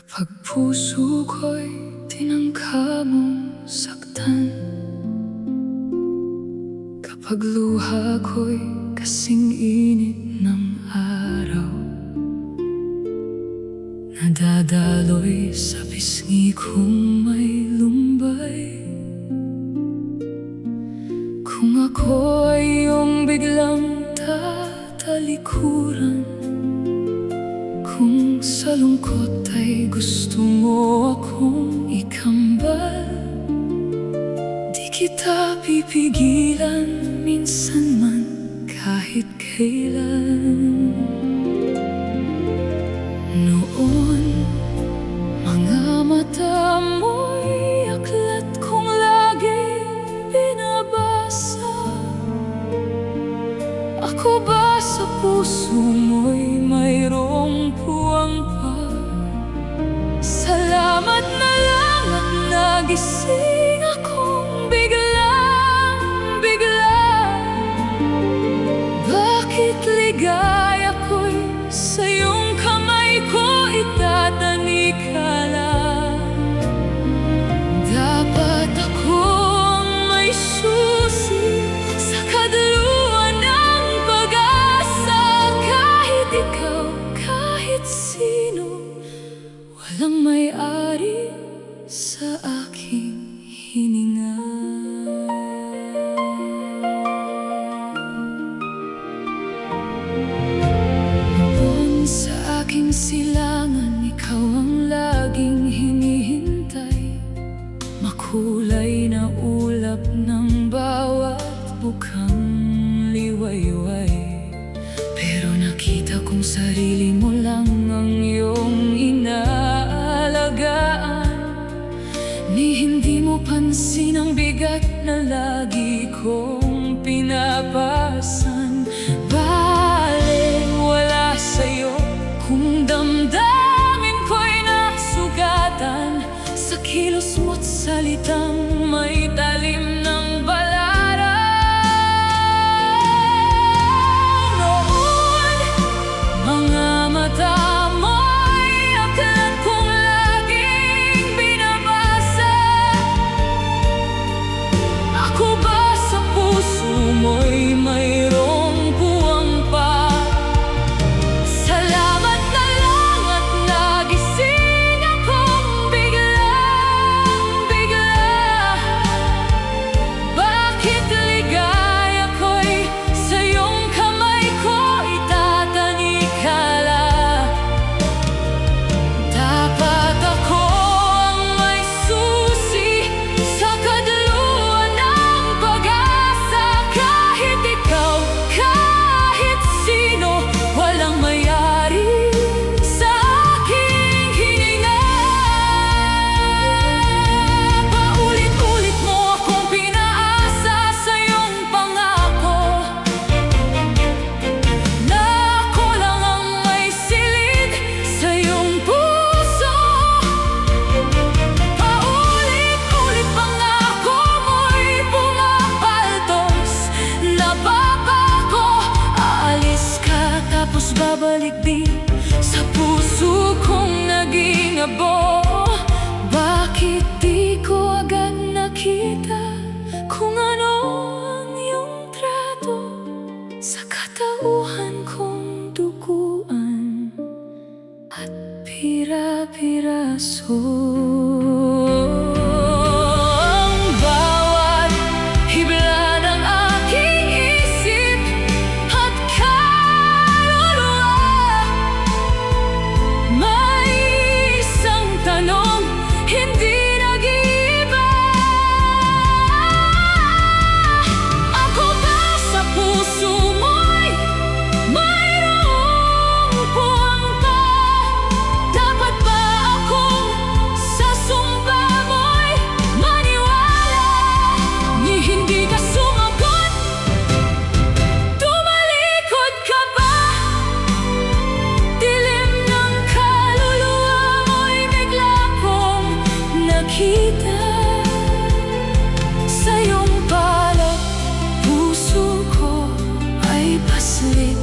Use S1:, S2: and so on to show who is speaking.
S1: Kapag puso ko'y tinangka mong saktan, kapag luha ko'y kasing init ng araw, nadadaloy sa pisngi kong may lumbay. Kung ako ay iyong biglang tatalikuran, kung sa lungkot ay gusto mo akong ikambal, di kita pipigilan minsan man kahit kailan. Noon, mga mata mo'y aklat kong laging binabasa. Ako ba sa puso mo'y mayroong puwang pa? Salamat na lang at nagising akong bigla. Bakit ligaya ko'y sa iyong kamay ko itatanikala? Dapat ako ang may susi sa kaduluan ng pag-asa. Kahit ikaw, kahit sino, walang may-ari sa aking hininga. Noon sa aking silangan, ikaw ang laging hinihintay. Makulay na ulap ng bawat bukang liwayway. Pero nakita kong sarili mo lang ang iyong inaalagaan. Ni hindi mo pansin ang bigat na lagi kong pinapasan. Bale, wala sa'yo kung damdamin ko'y nasugatan. Sa kilos mo't salitang may talim ng balaran. Noon, mga mata mo'y aklat kong laging binabasa. Ako ba sa puso mo'y mayroong puwang pa? Salamat na lang at nagising akong bigla. Bakit ligaya ko'y sa iyong kamay ko itatanikala? Dapat ako ang may susi sa kaduluan ng pag-asa. Kahit ikaw, kahit sino, walang may-ari sa aking hininga. Paulit-ulit mo akong pinaasa sa iyong pangako, na ako lang ang may silid sa iyong puso. Paulit-ulit pangako mo'y pumapaltos. Napapako, aalis ka tapos babalik din sa puso kong naging abo. Bakit di ko agad nakita kung ano ang iyong trato sa katauhan kong duguan at pira-piraso? Ang bawat hibla ng aking isip at kaluluwa, may isang tanong hindi nag-iiba. Ako ba sa puso mo'y mayroong puwang pa? Dapat ba akong sa sumba mo'y maniwala? Ni hindi ka sumagot, tumalikod ka ba? Dilim ng kaluluwa mo'y bigla kong nakita. Sa iyong palad, puso ko ay paslit.